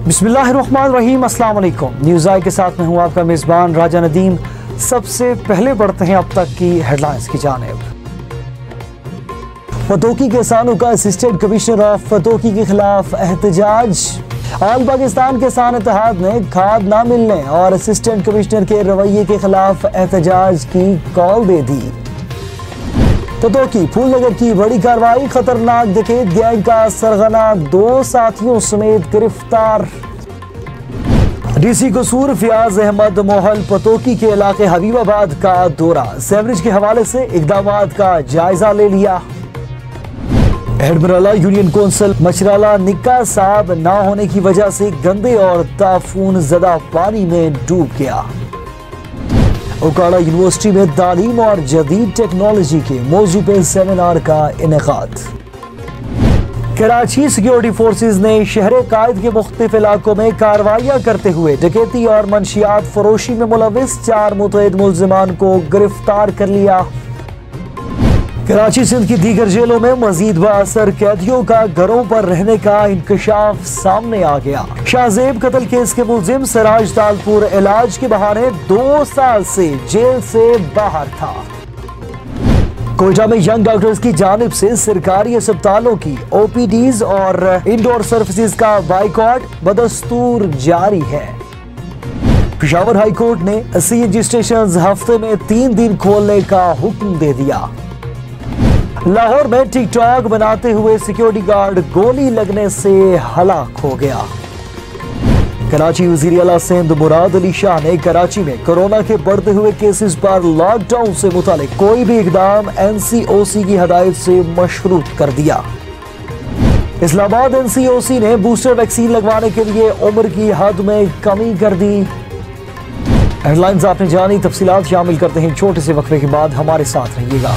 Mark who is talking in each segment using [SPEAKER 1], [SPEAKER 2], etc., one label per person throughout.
[SPEAKER 1] बिस्मिल्लाहिर्रहमानिर्रहीम, अस्सलाम वालेकुम। न्यूज़ आई के साथ में हूँ आपका मेज़बान राजा नदीम। सबसे पहले बढ़ते हैं अब तक की हेडलाइंस की जानिब। फतोकी किसानों का असिस्टेंट कमिश्नर ऑफ फतोकी के खिलाफ एहतजाज। ऑल पाकिस्तान किसान इत्तेहाद ने खाद ना मिलने और असिस्टेंट कमिश्नर के रवैये के खिलाफ एहतजाज की कॉल दे दी। फतोकी फूलनगर की बड़ी कार्रवाई, खतरनाक डकैत गैंग का सरगना 2 साथियों समेत गिरफ्तार। डीसी कसूर फियाज अहमद मोहल फतोकी के इलाके हबीबाबाद का दौरा, सेवरेज के हवाले से इकदामात का जायजा ले लिया। एडमरला यूनियन कौंसिल मचराला निक्का साहब ना होने की वजह से गंदे और ताफून जदा पानी में डूब गया। ओकाड़ा यूनिवर्सिटी में तालीम और जदीद टेक्नोलॉजी के मौजू पे सेमिनार का इनेकाद। कराची सिक्योरिटी फोर्सेज ने शहर कायद के मुख्तलिफ इलाकों में कार्रवाइयां करते हुए डकैती और मंशियात फरोशी में मुलविस 4 मुतअद्दिद मुल्जिमान को गिरफ्तार कर लिया। कराची सिंध की दीगर जेलों में मजीद बाअसर कैदियों का घरों पर रहने का इंकशाफ सामने आ गया। शाहजेब कत्ल केस के मुलजिम सिराज तालपुर इलाज के बहाने 2 साल से जेल से बाहर था। कोयटा में यंग डॉक्टर्स की जानिब से सरकारी अस्पतालों की ओपीडीज और इंडोर सर्विसेज का बाइकॉट बदस्तूर जारी है। पेशावर हाई कोर्ट ने सीएनजी स्टेशन हफ्ते में 3 दिन खोलने का हुक्म दे दिया। लाहौर में टिकटॉक बनाते हुए सिक्योरिटी गार्ड गोली लगने से हलाक हो गया। कराची वजीर आला सिंध मुराद अली शाह ने कराची में कोरोना के बढ़ते हुए केसेस पर लॉकडाउन से मुतालिक कोई भी इकदाम एनसीओसी की हदायत से मशरूत कर दिया। इस्लामाबाद एनसीओसी ने बूस्टर वैक्सीन लगवाने के लिए उम्र की हद में कमी कर दी। हेडलाइंस आपने जानी, तफसीलात शामिल करते हैं छोटे से वक्फे के बाद। हमारे साथ रहिएगा।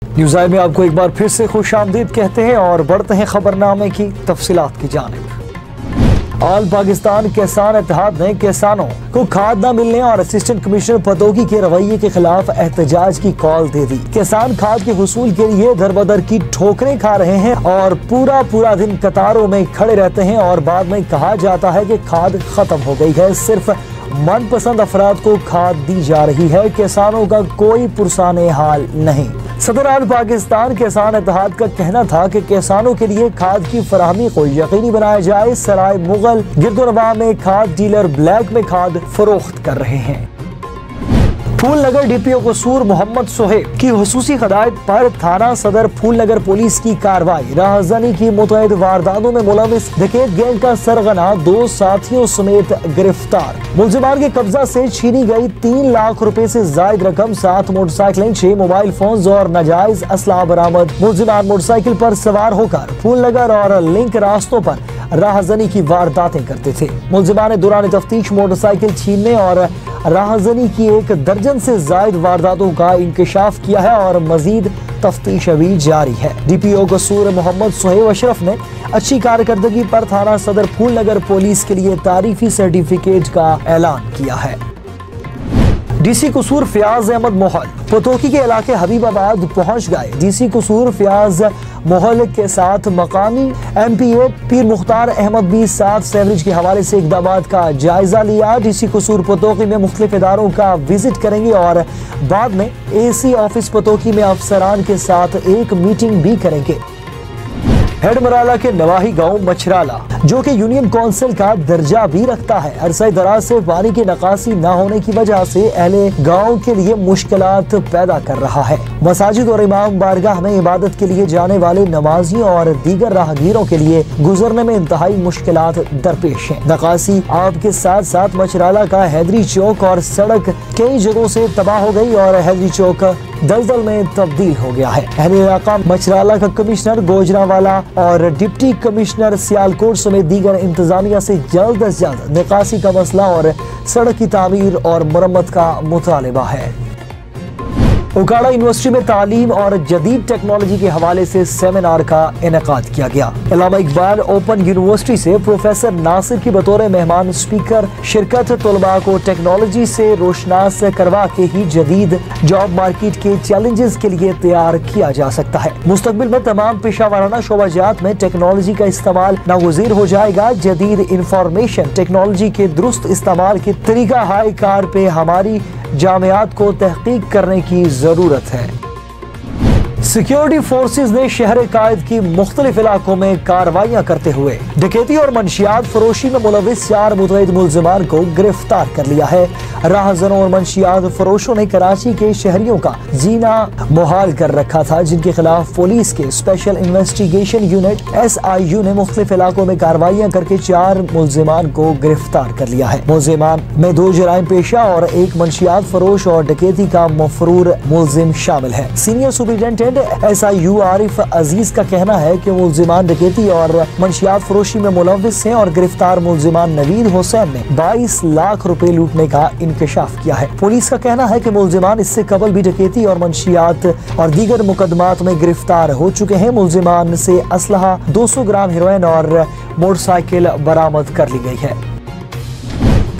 [SPEAKER 1] न्यूज़ आई में आपको एक बार फिर से खुशामदीद कहते हैं और बढ़ते हैं खबरनामे की तफसीलात की जानिब। ऑल पाकिस्तान किसान इत्तेहाद ने किसानों को खाद न मिलने और असिस्टेंट कमिश्नर फतोकी के रवैये के खिलाफ एहतजाज की कॉल दे दी। किसान खाद के हुसूल के लिए दर बदर की ठोकरें खा रहे हैं और पूरा दिन कतारों में खड़े रहते हैं और बाद में कहा जाता है कि खाद खत्म हो गई है। सिर्फ मनपसंद अफराद को खाद दी जा रही है, किसानों का कोई पुरसाने हाल नहीं। सदर आल पाकिस्तान किसान इत्तेहाद का कहना था कि किसानों के लिए खाद की फराहमी को यकीनी बनाया जाए। सराय मुगल गिरदोनवा में खाद डीलर ब्लैक में खाद फरोख्त कर रहे हैं। फूलनगर डीपीओ कसूर मोहम्मद सोहेब की हुसूसी हिदायत पर थाना सदर फूलनगर पुलिस की कार्रवाई। राहजनी की मुतअद्दिद वारदातों में मुलविस डकैत गैंग का सरगना 2 साथियों समेत गिरफ्तार। मुलजिमान के कब्जा से छीनी गई 3 लाख रुपए से जायद रकम, 7 मोटरसाइकिलें, 6 मोबाइल फोन और नाजायज असला बरामद। मुलजिमान मोटरसाइकिल पर सवार होकर फूलनगर और लिंक रास्तों पर राहजनी की वारदातें करते थे। मुलजिमान ने दौरान तफ्तीश मोटरसाइकिल छीनने और राहजनी की 1 दर्जन से जायद वारदातों का इंकशाफ किया है और मजीद तफ्तीश अभी जारी है। डीपीओ कसूर मोहम्मद सोहेब अशरफ ने अच्छी कारकर्दगी पर थाना सदर फूलनगर पुलिस के लिए तारीफी सर्टिफिकेट का ऐलान किया है। डीसी कसूर फयाज अहमद मोहल पतोकी के इलाके हबीबाबाद पहुंच गए। डीसी कसूर फयाज मोहल के साथ मकामी MPA पीर मुख्तार अहमद भी साथ सेवरेज के हवाले से इकदाम का जायजा लिया। डीसी कसूर पतोकी में मुख्तलिफ इदारों का विजिट करेंगे और बाद में AC ऑफिस पतोकी में अफसरान के साथ एक मीटिंग भी करेंगे। हेडमराला के नवाही गांव मछराला, जो कि यूनियन काउंसिल का दर्जा भी रखता है, अरसे दराज से पानी की निकासी न होने की वजह से अहले गांव के लिए मुश्किलात पैदा कर रहा है। मसाजिद और इमाम बारगाह में इबादत के लिए जाने वाले नमाजियों और दीगर राहगीरों के लिए गुजरने में इंतहाई मुश्किलात दरपेश है। निकासी आपके साथ साथ मछराला का हैदरी चौक और सड़क कई जगहों से तबाह हो गई और हैदरी चौक दलदल में तब्दील हो गया है। अहले इलाका मछराला का कमिश्नर गोजरावाला और डिप्टी कमिश्नर सियालकोट समेत दीगर इंतजामिया से जल्द अज जल्द निकासी का मसला और सड़क की तामीर और मरम्मत का मुतालिबा है। उकाड़ा यूनिवर्सिटी में तालीम और जदीद टेक्नोलॉजी के हवाले से सेमिनार का इनेकाद किया गया। अल्लामा इकबाल ओपन यूनिवर्सिटी से प्रोफेसर नासिर की बतौर मेहमान स्पीकर शिरकत तलबा को टेक्नोलॉजी से रोशनास करवा के ही जदीद जॉब मार्केट के चैलेंजेस के लिए तैयार किया जा सकता है। मुस्तकबिल में तमाम पेशा वाराना शोबाजात में टेक्नोलॉजी का इस्तेमाल नागुज़ीर हो जाएगा। जदीद इंफॉर्मेशन टेक्नोलॉजी के दुरुस्त इस्तेमाल के तरीका हाई कार पे हमारी जामियात को तहकीक करने की जरूरत है। सिक्योरिटी फोर्सेस ने शहर कायद की मुख्तलिफ इलाकों में कार्रवाइयां करते हुए डकैती और मंशियात फरोशी में मुलविस 4 मुतअद्दिद मुलजिमान को गिरफ्तार कर लिया है। राहजनों और मंशियात फरोशों ने कराची के शहरियों का जीना मुहाल कर रखा था, जिनके खिलाफ पुलिस के स्पेशल इन्वेस्टिगेशन यूनिट SIU ने मुख्तलिफ इलाकों में कार्रवाइयां करके 4 मुलजिमान को गिरफ्तार कर लिया है। मुलजिमान में 2 जराइम पेशा और 1 मंशियात फरोश और डकैती का मफरूर मुलजिम शामिल है। सीनियर सुपरिटेंडेंट SIU आरिफ अजीज का कहना है कि मुलजिमान डकैती और मंशियात फरोशी में मुलविस हैं और गिरफ्तार मुलजिमान नवीद हुसैन ने 22 लाख रुपए लूटने का इंकशाफ किया है। पुलिस का कहना है कि मुलजिमान इससे कबल भी डकैती और मंशियात और दीगर मुकदमात में गिरफ्तार हो चुके हैं। मुलजिमान से असलहा 200 ग्राम हेरोइन और मोटरसाइकिल बरामद कर ली गई है।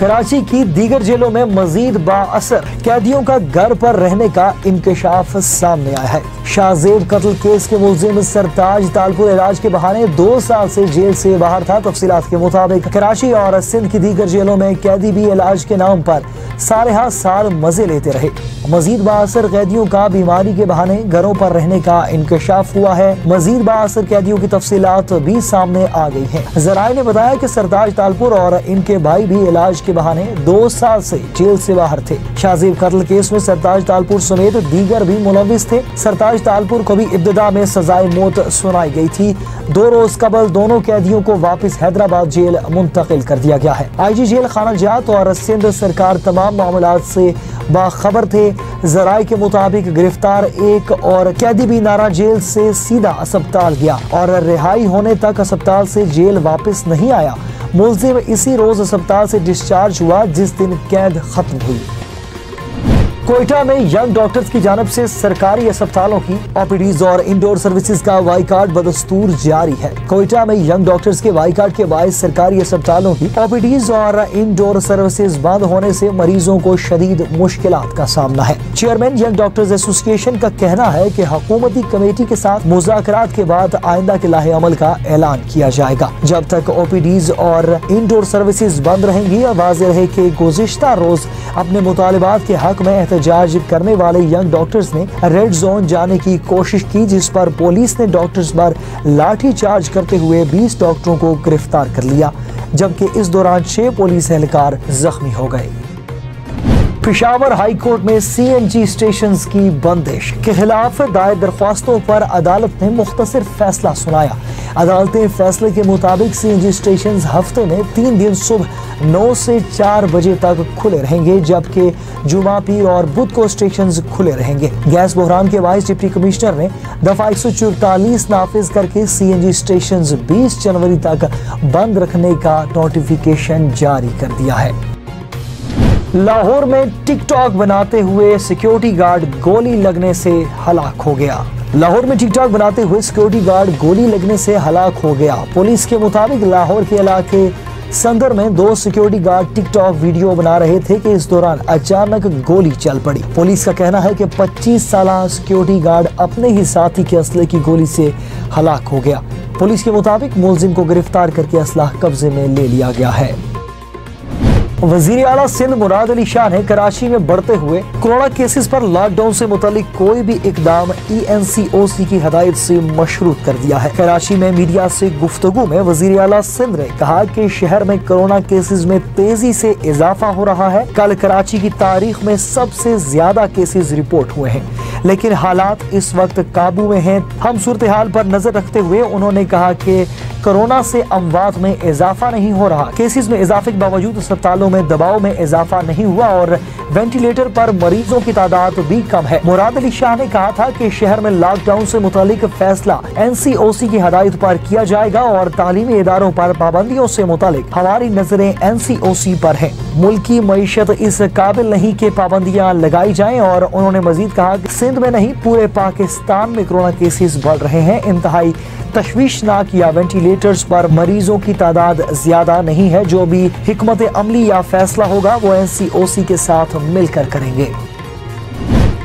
[SPEAKER 1] कराची की दीगर जेलों में मजीद बाअसर कैदियों का घर पर रहने का इंकशाफ सामने आया है। शाहजेब कत्ल केस के मुलजिम सरताज तालपुर इलाज के बहाने 2 साल से जेल से बाहर था। तफसीलात के मुताबिक कराची और सिंध की दीगर जेलों में कैदी भी इलाज के नाम पर सारे साल मजे लेते रहे। मजीद बाअसर कैदियों का बीमारी के बहाने घरों पर रहने का इंकशाफ हुआ है। मजीद बाअसर कैदियों की तफसीलात भी सामने आ गई है। जराये ने बताया कि सरताज तालपुर और इनके भाई भी इलाज के बहाने 2 साल से जेल से बाहर थे। शाहजेब कत्ल केस में सरताज तालपुर समेत दीगर भी मुलविस थे। सरताज तालपुर को भी इब्तिदा में सजाए मौत सुनाई गई थी। 2 रोज कबल दोनों कैदियों को वापस हैदराबाद जेल मुंतकिल कर दिया गया है। IG जेल खाना जात और सिंध सरकार तमाम मामलात से बाखबर थे। जराये के मुताबिक गिरफ्तार 1 और कैदी भी नारा जेल से सीधा अस्पताल गया और रिहाई होने तक अस्पताल से जेल वापस नहीं आया। मुलजिम इसी रोज अस्पताल से डिस्चार्ज हुआ जिस दिन कैद खत्म हुई। कोयटा में यंग डॉक्टर्स की जानिब से सरकारी अस्पतालों की OPDs और इंडोर सर्विसेज का वाइकाट बदस्तूर जारी है। कोयटा में यंग डॉक्टर्स के वाइकाट के बायस सरकारी अस्पतालों की OPDs और इंडोर सर्विसेज बंद होने से मरीजों को शदीद मुश्किलात का सामना है। चेयरमैन यंग डॉक्टर्स एसोसिएशन का कहना है कि हुकूमती कमेटी के साथ मुज़ाकरात के बाद आइंदा के लाहे अमल का ऐलान किया जाएगा। जब तक OPDs और इंडोर सर्विसेज बंद रहेंगी, वाज़ेह रहे कि गुज़िश्ता रोज अपने मुतालिबात के हक में एहतजाज करने वाले यंग डॉक्टर्स ने रेड जोन जाने की कोशिश की, जिस पर पुलिस ने डॉक्टर्स पर लाठी चार्ज करते हुए 20 डॉक्टरों को गिरफ्तार कर लिया, जबकि इस दौरान 6 पुलिस एहलकार जख्मी हो गए। पेशावर हाई कोर्ट में सीएनजी स्टेशंस की बंदिश के खिलाफ दायर दरख्वास्तों पर अदालत ने मुख्तसर फैसला सुनाया। अदालत ने फैसले के मुताबिक सीएनजी स्टेशंस हफ्ते में 3 दिन सुबह 9 से 4 बजे तक खुले रहेंगे, जबकि जुमा, पीर और बुध को स्टेशंस खुले रहेंगे। गैस बहरान के वाइस डिप्टी कमिश्नर ने दफा 144 नाफिज करके सीएनजी स्टेशंस 20 जनवरी तक बंद रखने का नोटिफिकेशन जारी कर दिया है। लाहौर में टिकटॉक बनाते हुए सिक्योरिटी गार्ड गोली लगने से हलाक हो गया। लाहौर में टिकटॉक बनाते हुए सिक्योरिटी गार्ड गोली लगने से हलाक हो गया। पुलिस के मुताबिक लाहौर के इलाके संदर में 2 सिक्योरिटी गार्ड टिकटॉक वीडियो बना रहे थे कि इस दौरान अचानक गोली चल पड़ी। पुलिस का कहना है कि 25 साल सिक्योरिटी गार्ड अपने ही साथी के असले की गोली से हलाक हो गया। पुलिस के मुताबिक मुलजिम को गिरफ्तार करके असला कब्जे में ले लिया गया है। वजीर आला सिंध मुराद अली शाह ने कराची में बढ़ते हुए कोरोना केसेस पर लॉकडाउन से मुतालिक कोई भी इकदाम ENCOC की हदायत से मशरूत कर दिया है। कराची में मीडिया से गुफ्तगू में वजीर आला सिंध ने कहा कि शहर में कोरोना केसेस में तेजी से इजाफा हो रहा है। कल कराची की तारीख में सबसे ज्यादा केसेस रिपोर्ट हुए हैं, लेकिन हालात इस वक्त काबू में हैं। हम सूरत हाल पर नजर रखते हुए उन्होंने कहा कि कोरोना से अमवात में इजाफा नहीं हो रहा। केसेस में इजाफे के बावजूद अस्पतालों में दबाव में इजाफा नहीं हुआ और वेंटिलेटर पर मरीजों की तादाद भी कम है। मुराद अली शाह ने कहा था कि शहर में लॉकडाउन से मुतालिक फैसला NCOC की हदायत पर किया जाएगा और तालीमी इदारों पर पाबंदियों से मुतालिक हमारी नजरें NCOC पर हैं। मुल्क की मईशत इस काबिल नहीं कि पाबंदियां लगाई जाएं और उन्होंने मजीद कहा कि सिंध में नहीं पूरे पाकिस्तान में कोरोना केसेस बढ़ रहे हैं। इंतहाई तशवीशनाक या वेंटिलेटर्स पर मरीजों की तादाद ज्यादा नहीं है। जो भी हिकमत अमली या फैसला होगा वो NCOC के साथ मिलकर करेंगे।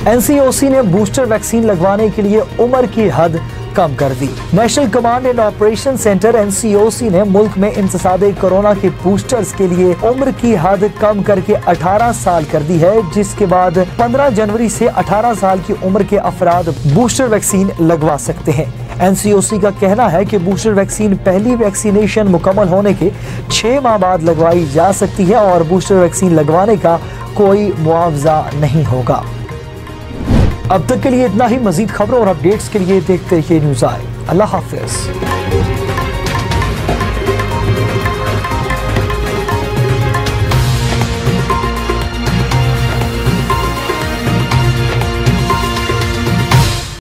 [SPEAKER 1] NCOC ने बूस्टर वैक्सीन लगवाने के लिए उम्र की हद कम कर दी। National command and operation centre NCOC ने मुल्क में इंतसादे कोरोना के बूस्टर्स के लिए उम्र की हद कम करके 18 साल कर दी है, जिसके बाद 15 जनवरी से 18 साल की उम्र के अफराद बूस्टर वैक्सीन लगवा सकते हैं। NCOC का कहना है कि बूस्टर वैक्सीन पहली वैक्सीनेशन मुकम्मल होने के 6 माह बाद लगवाई जा सकती है और बूस्टर वैक्सीन लगवाने का कोई मुआवजा नहीं होगा। अब तक के लिए इतना ही। मजीद खबरों और अपडेट्स के लिए देखते रहिए न्यूज़ आई। अल्लाह हाफिज।